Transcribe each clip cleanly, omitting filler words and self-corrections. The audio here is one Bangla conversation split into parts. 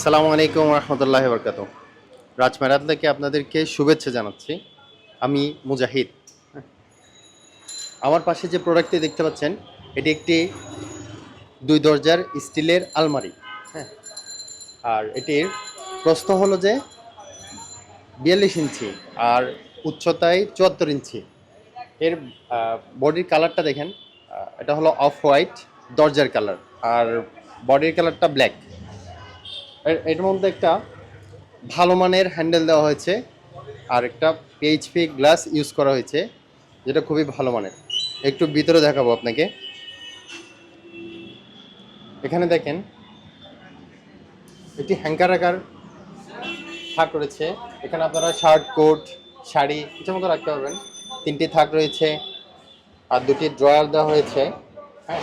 আসসালামু আলাইকুম রহমতুল্লাহ বরকাত। রাজমেরাত থেকে আপনাদেরকে শুভেচ্ছা জানাচ্ছি। আমি মুজাহিদ। আমার পাশে যে প্রোডাক্টটি দেখতে পাচ্ছেন, এটি একটি 2 দরজার স্টিলের আলমারি। হ্যাঁ, আর এটির প্রস্থ হলো যে 42 ইঞ্চি আর উচ্চতায় 74 ইঞ্চি। এর বডির কালারটা দেখেন, এটা হলো অফ হোয়াইট দরজার কালার, আর বডির কালারটা ব্ল্যাক। এর মধ্যে একটা ভালো মানের হ্যান্ডেল দেওয়া হয়েছে, আর একটা পিএইচপি গ্লাস ইউজ করা হয়েছে, যেটা খুবই ভালো মানের। একটু ভিতরে দেখাবো আপনাকে। এখানে দেখেন একটি হ্যাঙ্কার আকার থাক রয়েছে। এখানে আপনারা শার্ট, কোট, শাড়ি ইচ্ছে মতো রাখতে পারবেন। 3টি থাক রয়েছে আর 2টি ড্রয়ার দেওয়া হয়েছে। হ্যাঁ,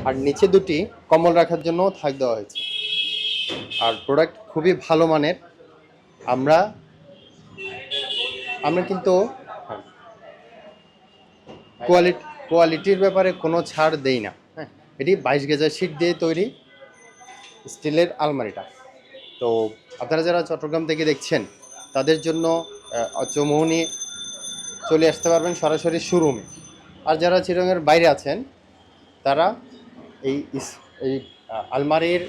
আর নিচে 2টি কম্বল রাখার জন্য থাক দেওয়া হয়েছে। আর প্রোডাক্ট খুবই ভালো মানের। আমরা আমরা কিন্তু কোয়ালিটির ব্যাপারে কোনো ছাড় দেই না। হ্যাঁ, এটি 22 গেজের শীট দিয়ে তৈরি স্টিলের আলমারিটা। তো আপনারা যারা চট্টগ্রাম থেকে দেখছেন, তাদের জন্য চৌমুহনী চলে আসতে পারবেন সরাসরি শোরুমে। আর যারা চিরঙের বাইরে আছেন, তারা এই এই আলমারির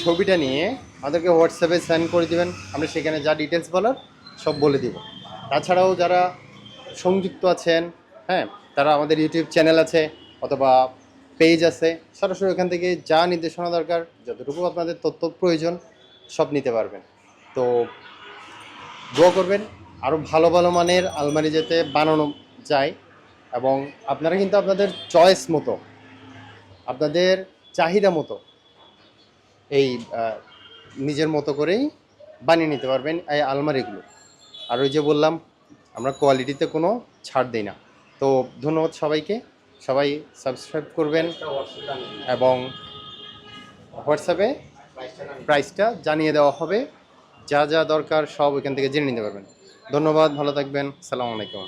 ছবিটা নিয়ে আমাদেরকে হোয়াটসঅ্যাপে সেন্ড করে দিবেন। আমরা সেখানে যা ডিটেলস বলার সব বলে দিব। তাছাড়াও যারা সংযুক্ত আছেন, হ্যাঁ, তারা আমাদের ইউটিউব চ্যানেল আছে অথবা পেজ আছে, সরাসরি ওখান থেকে যা নির্দেশনা দরকার, যতটুকু আপনাদের তথ্য প্রয়োজন, সব নিতে পারবেন। তো দোয়া করবেন আরও ভালো ভালো মানের আলমারি যাতে বানানো যায়, এবং আপনারা কিন্তু আপনাদের চয়েস মতো, আপনাদের চাহিদা মতো এই নিজের মতো করেই বানিয়ে নিতে পারবেন এই আলমারিগুলো। আর ওই যে বললাম, আমরা কোয়ালিটিতে কোনো ছাড় দিই না। তো ধন্যবাদ সবাইকে। সবাই সাবস্ক্রাইব করবেন এবং হোয়াটসঅ্যাপে প্রাইসটা জানিয়ে দেওয়া হবে। যা যা দরকার সব ওইখান থেকে জেনে নিতে পারবেন। ধন্যবাদ, ভালো থাকবেন। আসসালামু আলাইকুম।